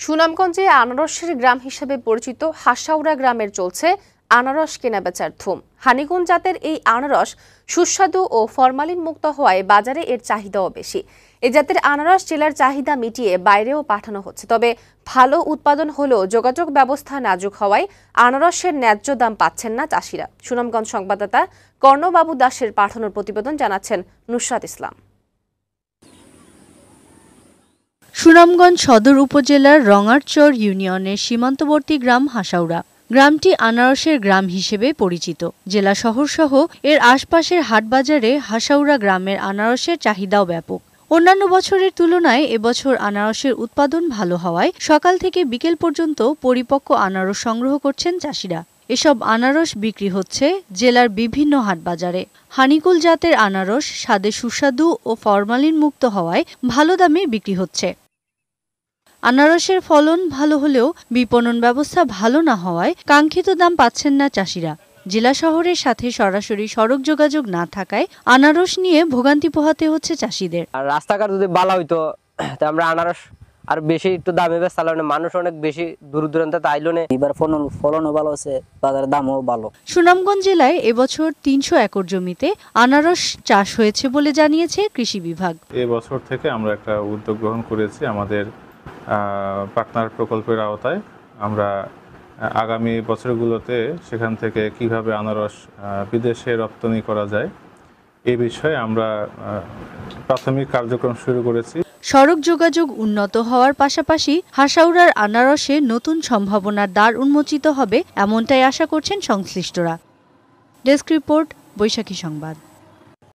সুনামগঞ্জে আনারসের গ্রাম হিসেবে পরিচিত হাসাউড়া গ্রামের চলছে আনারস কেনাবেচার ধুম। হানিগুন জাতের এই আনারস সুস্বাদু ও ফরমালিন মুক্ত হওয়ায় বাজারে এর চাহিদাও বেশি। এই জাতের আনারস জেলার চাহিদা মিটিয়ে বাইরেও পাঠানো হচ্ছে। তবে ভালো উৎপাদন হলেও যোগাযোগ ব্যবস্থা নাজুক হওয়ায় আনারসের ন্যায্য দাম পাচ্ছেন না চাষিরা। সুনামগঞ্জ সংবাদদাতা কর্ণবাবু দাসের পাঠানোর প্রতিবেদন জানাচ্ছেন নুসরাত ইসলাম। সুনামগঞ্জ সদর উপজেলার রঙারচর ইউনিয়নের সীমান্তবর্তী গ্রাম হাসাউড়া। গ্রামটি আনারসের গ্রাম হিসেবে পরিচিত। জেলা শহর সহ এর আশপাশের হাটবাজারে হাসাউড়া গ্রামের আনারসের চাহিদাও ব্যাপক। অন্যান্য বছরের তুলনায় এবছর আনারসের উৎপাদন ভালো হওয়ায় সকাল থেকে বিকেল পর্যন্ত পরিপক্ক আনারস সংগ্রহ করছেন চাষিরা। এসব আনারস বিক্রি হচ্ছে জেলার বিভিন্ন হাটবাজারে। হানিকুল জাতের আনারস স্বাদে সুস্বাদু ও ফরমালিন মুক্ত হওয়ায় ভালো দামে বিক্রি হচ্ছে। আনারসের ফলন ভালো হলেও বিপণন ব্যবস্থা ভালো না হওয়ায় কাঙ্ক্ষিত দাম পাচ্ছেন না চাষিরা। জেলা শহরের সাথে সরাসরি সড়ক যোগাযোগ না থাকায় আনারস নিয়ে ভোগান্তি পোহাতে হচ্ছে চাষিদের। রাস্তাঘাট যদি ভালো হইতো তা আমরা আনারস আর বেশি একটু দামে বেচালো, মানুষ অনেক বেশি দূর দূরান্তে আইলো না। এবার ফলনও ভালো আছে, বাজারের দামও ভালো। সুনামগঞ্জ জেলায় এবছর ৩০০ একর জমিতে আনারস চাষ হয়েছে বলে জানিয়েছে কৃষি বিভাগ। এবছর থেকে আমরা একটা উদ্যোগ গ্রহণ করেছি। আমাদের পার্টনার প্রকল্পের আওতায় আমরা আগামী বছরগুলোতে সেখান থেকে কিভাবে আনারস বিদেশে রপ্তানি করা যায় এই বিষয়ে আমরা প্রাথমিক কার্যক্রম শুরু করেছি। সড়ক যোগাযোগ উন্নত হওয়ার পাশাপাশি হাসাউড়ার আনারসে নতুন সম্ভাবনার দ্বার উন্মোচিত হবে এমনটাই আশা করছেন সংশ্লিষ্টরা। ডেস্ক রিপোর্ট, বৈশাখী সংবাদ।